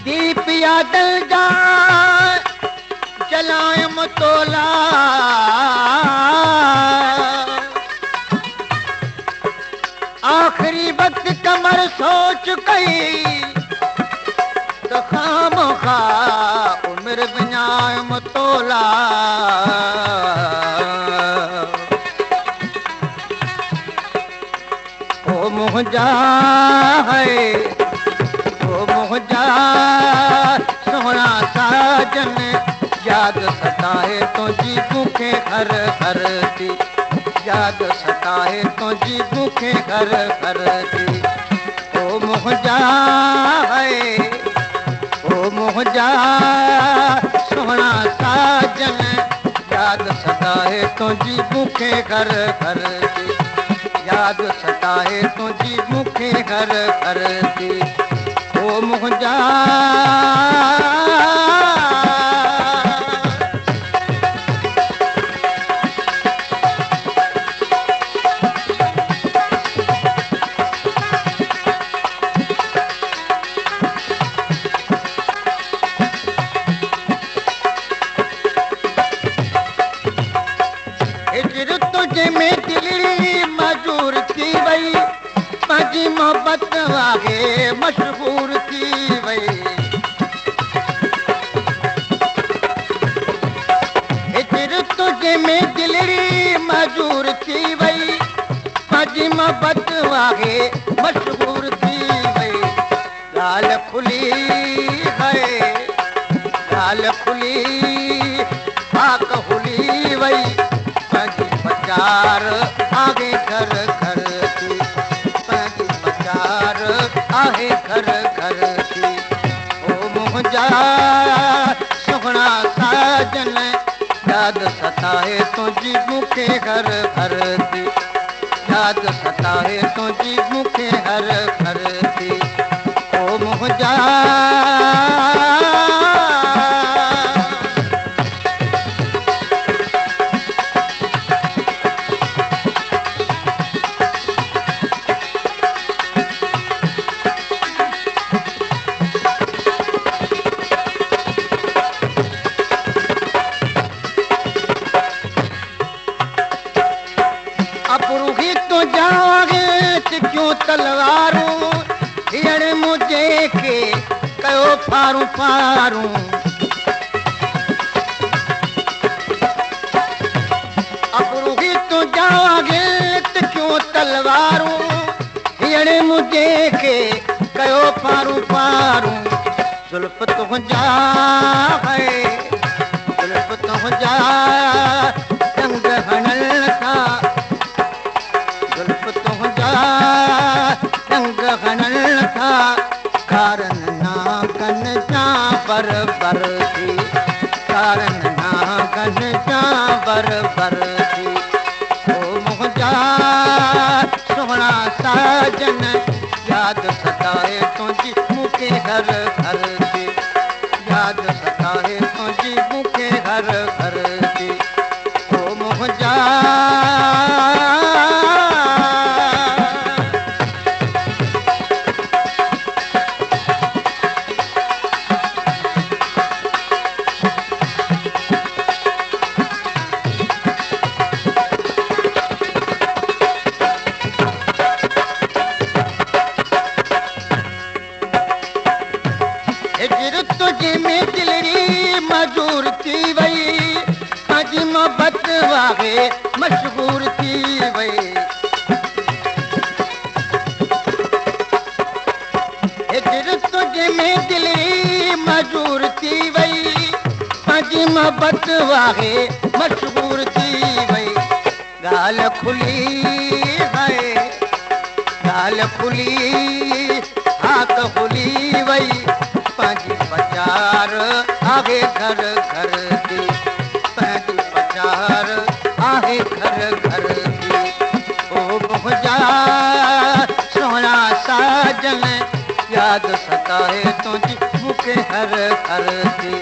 दीप यादल जा जलाए मतोला आखिरी वक्त कमर सोच कई तो खामखा उम्र बिनाए मतोला ओ मुझा है ओ मुझा सोना साजन याद सताए तुझी भूखे घर घर थी याद सताए तुझी भूखे घर घर थी ओ मुझा है ओ मुझा सोना साजन याद सताए तुझी भूखे घर घर थी याद सताए तुझी भूखे घर घर थी ओ मुझा में दिली मजूर थी वई पंहिंजी मोहब्बत वागे मशहूर थी वई हिजर तुझे में दिली मजूर थी वई पंहिंजी मोहब्बत वागे मशहूर थी वई ॻाल्हि खुली है ॻाल्हि खुली आक हुली वई पचार आगे घर घर थी पंहिंजी पचार आहे घर घर थी ओ मुझा सुहिणा साजन याद सताए तुझी मूंखे घर घर थी याद सताए तुझी मूंखे घर घर थी ओ मुझा क्यों तलवारूं हींअर मुझे के कयो फारूं फारूं अबरू ही तुझा गित क्यों तलवारूं हींअर मुझे के कयो फारूं फारूं जुल्फ तुझा है जुल्फ तुझा रंग हणल था जुल्फ तुझा रंग हणल था कारण ना कन जा बर बर थी कारण ना कन जा बर बर थी ओ मुझा सोहणा साजन याद सताए तुझी मूंखे घर घर थी याद सताए तुझी मूंखे घर घर थी ओ मुझा तुझे में दिलरी मजूर थी वई पंहिंजी मोहब्बत वागे मशहूर थी वई हिजर तुझे में दिलरी मजूर थी वई पंहिंजी मोहब्बत वागे मशहूर थी वई ॻाल्हि खुली है ॻाल्हि खुली हाक खुली वई पंहिंजी पचार आहे घर घर थी पंहिंजी पचार आहे घर घर थी ओ मुझा सोहणा साजन याद सताए तुझी मूंखे घर घर थी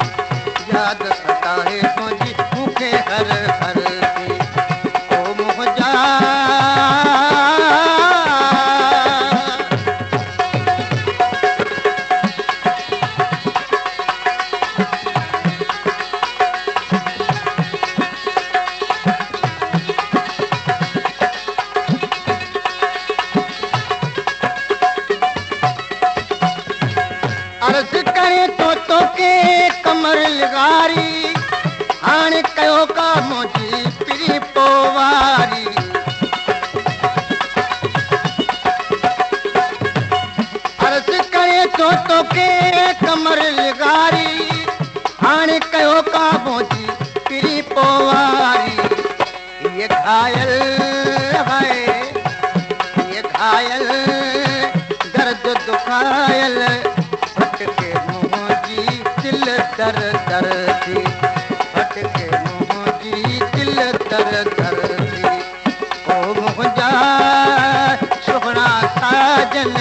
याद सताए तुझी मूंखे घर घर थी ओ मुझा अर्ज करे तो के कमर लगारी हाणे कयो का मुंहिंजी पिरी पोवारी अर्ज करे तो के कमर लगारी हाणे कयो का मुंहिंजी पिरी पोवारी ये घायल है ये घायल दर्द दुखायल फटके मुंहिंजी दिल दर दर थी फटके मुंहिंजी दिल दर दर थी ओ मुंहिंजा सुहिणा साजन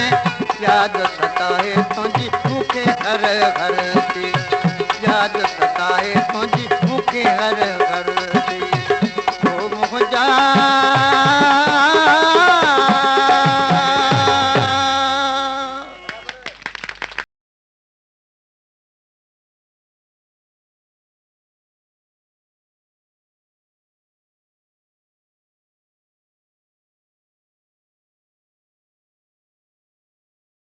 यादि सताए तुंहिंजी मूंखे घर घर